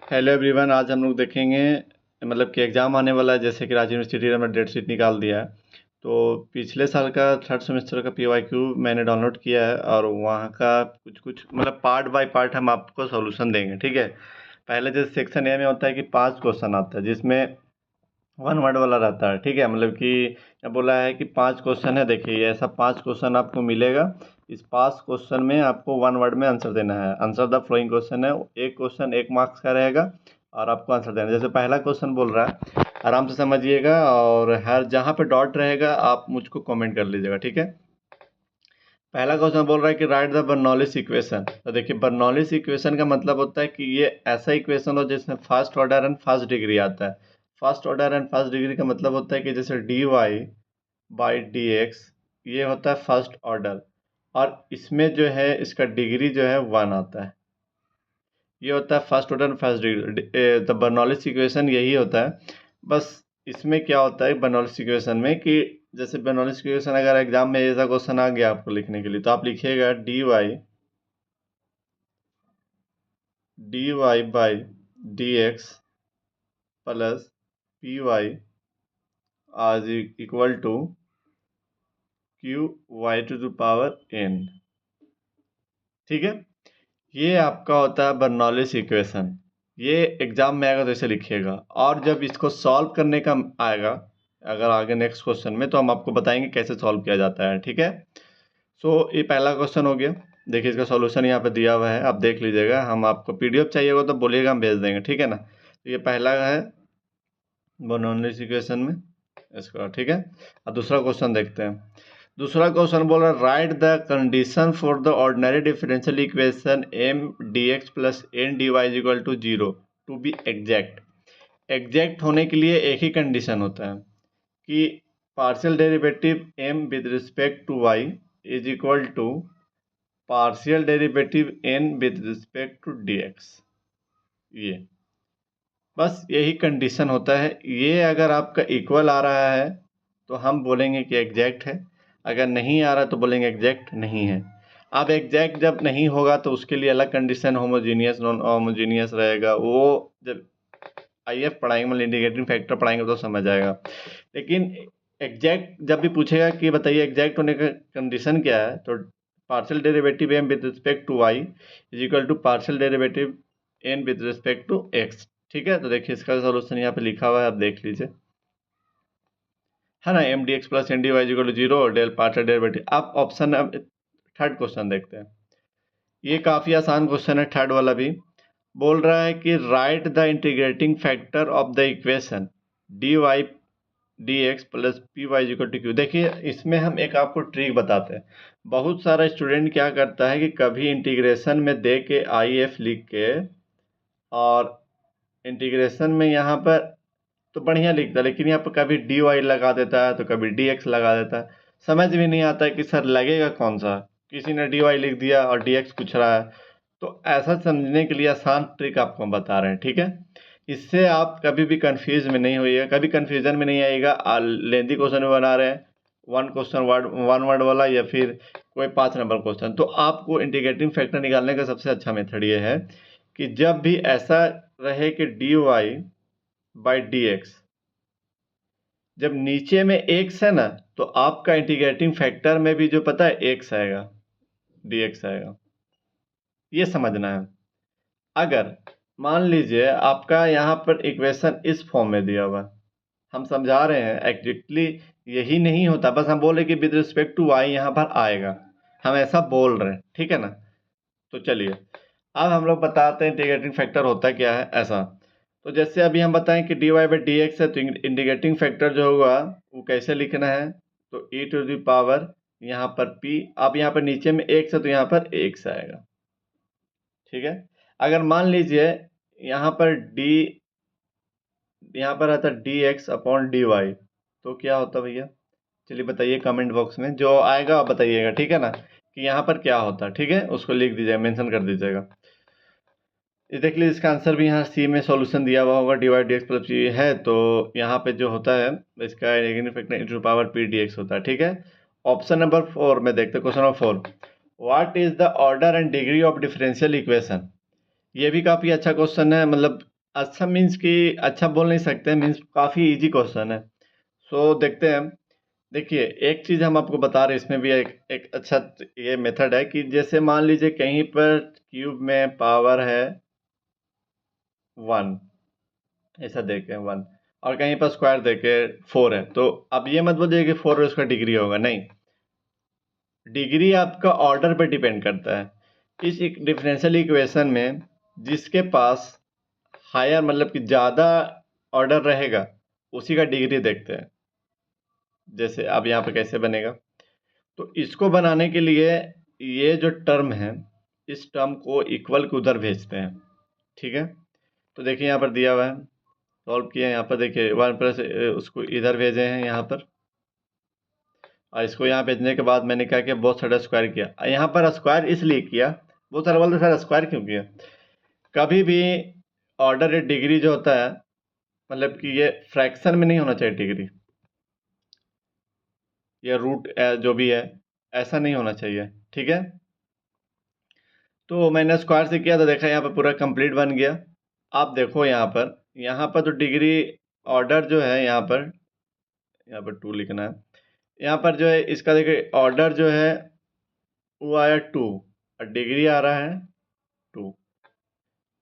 Hello everyone, आज हम लोग देखेंगे मतलब कि एग्ज़ाम आने वाला है। जैसे कि रांची यूनिवर्सिटी ने अपना डेट शीट निकाल दिया है। तो पिछले साल का थर्ड सेमेस्टर का पीवाईक्यू मैंने डाउनलोड किया है और वहाँ का कुछ कुछ मतलब पार्ट बाय पार्ट हम आपको सॉल्यूशन देंगे, ठीक है। पहले जैसे सेक्शन ए में होता है कि 5 क्वेश्चन आता है, जिसमें 1 वर्ड वाला रहता है, ठीक है। मतलब कि क्या बोला है कि 5 क्वेश्चन है। देखिए, ये ऐसा 5 क्वेश्चन आपको मिलेगा। इस 5 क्वेश्चन में आपको 1 वर्ड में आंसर देना है। आंसर द फ्लोइंग क्वेश्चन है। एक क्वेश्चन 1 मार्क्स का रहेगा और आपको आंसर देना है। जैसे पहला क्वेश्चन बोल रहा है, आराम से समझिएगा और हर जहाँ पे डॉट रहेगा आप मुझको कमेंट कर लीजिएगा, ठीक है। पहला क्वेश्चन बोल रहा है कि राइट द बर्नौलिस इक्वेशन। तो देखिए, बर्नौलिस इक्वेशन का मतलब होता है कि ये ऐसा इक्वेशन हो जिसमें first order and first degree आता है। First order and first degree का मतलब होता है कि जैसे d Y by D x, ये होता है फर्स्ट ऑर्डर, और इसमें जो है इसका डिग्री जो है 1 आता है। ये होता है first order first degree. The Bernoulli's equation यही होता है। बस इसमें क्या होता है बर्नौलिस इक्वेशन में कि जैसे बर्नौलिस इक्वेशन अगर एग्जाम में ऐसा क्वेश्चन आ गया आपको लिखने के लिए, तो आप लिखिएगा D Y by D X plus P Y आज equal to Q Y to the power N, ठीक है। ये आपका होता है बर्नौलिस इक्वेशन। ये एग्जाम में आएगा तो इसे लिखिएगा, और जब इसको सॉल्व करने का आएगा अगर आगे नेक्स्ट क्वेश्चन में, तो हम आपको बताएंगे कैसे सॉल्व किया जाता है, ठीक है। सो ये पहला क्वेश्चन हो गया। देखिए, इसका सॉल्यूशन यहाँ पे दिया हुआ है, आप देख लीजिएगा। हम आपको पीडीएफ चाहिए होगा तो बोलिएगा, हम भेज देंगे, ठीक है ना। तो ये पहला है बर्नौलिस इक्वेशन में इसका, ठीक है। अब दूसरा क्वेश्चन देखते हैं। दूसरा क्वेश्चन बोल रहा है right the condition for the ordinary differential equation M D X plus N D Y equal to zero to be exact. Exact होने के लिए एक ही कंडीशन होता है कि partial derivative M with respect to Y is equal to partial derivative N with respect to D x. ये बस यही कंडीशन होता है। ये अगर आपका इक्वल आ रहा है तो हम बोलेंगे कि एग्जैक्ट है, अगर नहीं आ रहा तो बोलेंगे एग्जैक्ट नहीं है। अब एग्जैक्ट जब नहीं होगा तो उसके लिए अलग कंडीशन होमोजीनियस नॉन होमोजीनियस रहेगा। वो जब आईएफ पढ़ाएंगे मतलब इंटीग्रेटिंग फैक्टर पढ़ाएंगे तो समझ आएगा। लेकिन एग्जैक्ट जब भी पूछेगा कि बताइए एग्जैक्ट होने का कंडीशन क्या है, तो partial derivative M with respect to Y is equal to partial derivative N with respect to X, ठीक है। तो देखिए, इसका सॉल्यूशन यहाँ पे लिखा हुआ है, आप देख लीजिए, है ना। M D X plus N D Y equal to zero del partial derivative. अब ऑप्शन, अब थर्ड क्वेश्चन देखते हैं। ये काफ़ी आसान क्वेश्चन है, थर्ड वाला भी। बोल रहा है कि right the integrating factor of the equation D Y D X plus P Y equal to Q. देखिए, इसमें हम एक आपको ट्रिक बताते हैं। बहुत सारा स्टूडेंट क्या करता है कि कभी इंटीग्रेशन में दे के आई एफ लिख के, और इंटीग्रेशन में यहाँ पर तो बढ़िया लिखता है, लेकिन यहाँ पर कभी डी वाई लगा देता है तो कभी डी एक्स लगा देता है। समझ में नहीं आता है कि सर लगेगा कौन सा। किसी ने डी वाई लिख दिया और डी एक्स पूछ रहा है। तो ऐसा समझने के लिए आसान ट्रिक आपको हम बता रहे हैं, ठीक है। इससे आप कभी भी कंफ्यूज में नहीं होइएगा, कभी कंफ्यूजन में नहीं आएगा। लेंथी क्वेश्चन में बना रहे हैं, वन क्वेश्चन वर्ड 1 वर्ड वाला, या फिर कोई 5 नंबर क्वेश्चन, तो आपको इंटीग्रेटिंग फैक्टर निकालने का सबसे अच्छा मेथड ये है कि जब भी ऐसा रहे कि D Y by D X, जब नीचे में एक्स है ना, तो आपका इंटीग्रेटिंग फैक्टर में भी जो पता है एक्स आएगा, डी एक्स आएगा। ये समझना है। अगर मान लीजिए आपका यहाँ पर इक्वेशन इस फॉर्म में दिया हुआ, हम समझा रहे हैं एग्जैक्टली यही नहीं होता, बस हम बोल रहे कि विद रिस्पेक्ट टू वाई यहाँ पर आएगा, हम ऐसा बोल रहे हैं, ठीक है ना। तो चलिए, अब हम लोग बताते हैं इंटीग्रेटिंग फैक्टर होता क्या है ऐसा। तो जैसे अभी हम बताएं कि D Y by D X है, तो इंटीग्रेटिंग फैक्टर जो होगा वो कैसे लिखना है, तो ई टू द पावर यहाँ पर पी। अब यहाँ पर नीचे में एक्स है तो यहाँ पर एक्स आएगा, ठीक है। अगर मान लीजिए यहाँ पर डी, यहाँ पर आता D X upon D Y, तो क्या होता भैया, चलिए बताइए कमेंट बॉक्स में, जो आएगा आप बताइएगा, ठीक है ना, कि यहाँ पर क्या होता, ठीक है। उसको लिख दीजिएगा, मेंशन कर दीजिएगा। ये देख लीजिए, इसका आंसर भी यहाँ सी में सॉल्यूशन दिया हुआ होगा, D Y D X plus ये है, तो यहाँ पे जो होता है इसका negative factor into power P D X होता है, ठीक है। ऑप्शन नंबर 4 में देखते हैं, question number 4, what is the order and degree of differential equation. ये भी काफ़ी अच्छा क्वेश्चन है। मतलब अच्छा मीन्स कि अच्छा बोल नहीं सकते, मीन्स काफ़ी इजी क्वेश्चन है। सो देखते हैं। देखिए, एक चीज़ हम आपको बता रहे हैं, इसमें भी एक एक अच्छा ये मेथड है कि जैसे मान लीजिए कहीं पर क्यूब में पावर है 1, ऐसा देखें 1, और कहीं पर स्क्वायर देके 4 है, तो अब ये मत बोलिए कि 4 उसका डिग्री होगा, नहीं। डिग्री आपका ऑर्डर पे डिपेंड करता है। इस एक डिफरेंशियल इक्वेशन में जिसके पास हायर मतलब कि ज़्यादा ऑर्डर रहेगा, उसी का डिग्री देखते हैं। जैसे अब यहाँ पे कैसे बनेगा, तो इसको बनाने के लिए ये जो टर्म है, इस टर्म को इक्वल के उधर भेजते हैं, ठीक है। तो देखिए यहाँ पर दिया हुआ है, सॉल्व किया, यहाँ पर देखिए 1 प्लस उसको इधर भेजे हैं यहाँ पर, और इसको यहाँ भेजने के बाद मैंने क्या किया, बहुत सारा स्क्वायर किया। यहाँ पर स्क्वायर इसलिए किया, बहुत सारा बोलते सर स्क्वायर क्यों किया। कभी भी ऑर्डर डिग्री जो होता है, मतलब कि ये फ्रैक्शन में नहीं होना चाहिए डिग्री, या रूट जो भी है, ऐसा नहीं होना चाहिए, ठीक है। तो मैंने स्क्वायर से किया तो देखा यहाँ पर पूरा कंप्लीट बन गया। आप देखो यहाँ पर तो डिग्री ऑर्डर जो है यहाँ पर 2 लिखना है। यहाँ पर जो है इसका देखिए ऑर्डर जो है वो आया 2, और डिग्री आ रहा है 2।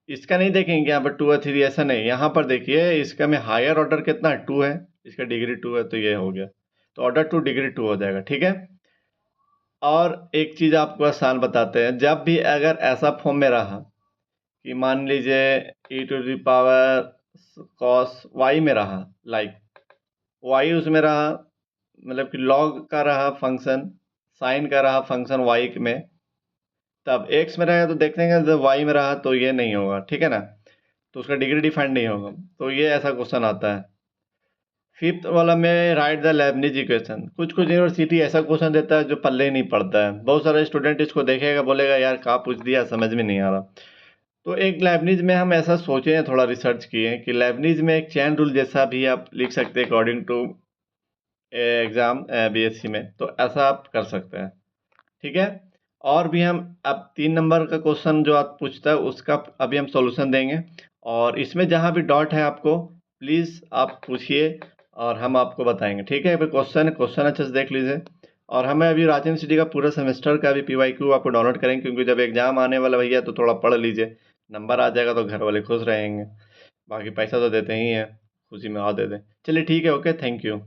इसका नहीं देखेंगे यहाँ पर 2 और 3, ऐसा नहीं। यहाँ पर देखिए इसका में हायर ऑर्डर कितना है, 2 है, इसका डिग्री 2 है, तो ये हो गया। तो ऑर्डर 2 डिग्री 2 हो जाएगा, ठीक है। और एक चीज़ आपको आसान बताते हैं, जब भी अगर ऐसा फॉर्म में रहा कि मान लीजिए e⁻ cos y में रहा, लाइक y उसमें रहा, मतलब कि log का रहा फंक्शन, साइन का रहा फंक्शन y में, तब x में रहेगा तो देख लेंगे, जब y में रहा तो ये नहीं होगा, ठीक है ना। तो उसका डिग्री डिफाइंड नहीं होगा। तो ये ऐसा क्वेश्चन आता है। फिफ्थ वाला में राइट द लेबनिज इक्वेशन, कुछ कुछ यूनिवर्सिटी ऐसा क्वेश्चन देता है जो पल्ले ही नहीं पड़ता है। बहुत सारे स्टूडेंट इसको देखेगा, बोलेगा यार कहाँ पूछ दिया, समझ में नहीं आ रहा। तो एक लेबनिज में हम ऐसा सोचे हैं, थोड़ा रिसर्च किए हैं कि लेबनिज में एक चैन रूल जैसा भी आप लिख सकते हैं अकॉर्डिंग टू एग्ज़ाम बीएससी में, तो ऐसा आप कर सकते हैं, ठीक है। और भी हम अब 3 नंबर का क्वेश्चन जो आप पूछता है उसका अभी हम सॉल्यूशन देंगे, और इसमें जहाँ भी डाउट है आपको प्लीज़ आप पूछिए और हम आपको बताएंगे, ठीक है। अभी क्वेश्चन अच्छे से देख लीजिए। और हमें अभी रांची यूनिवर्सिटी का पूरा सेमेस्टर का भी PYQ आपको डाउनलोड करेंगे, क्योंकि जब एग्ज़ाम आने वाला भैया तो थोड़ा पढ़ लीजिए। नंबर आ जाएगा तो घर वाले खुश रहेंगे, बाकी पैसा तो देते ही हैं, खुशी में और दे दें। चलिए ठीक है, ओके, थैंक यू।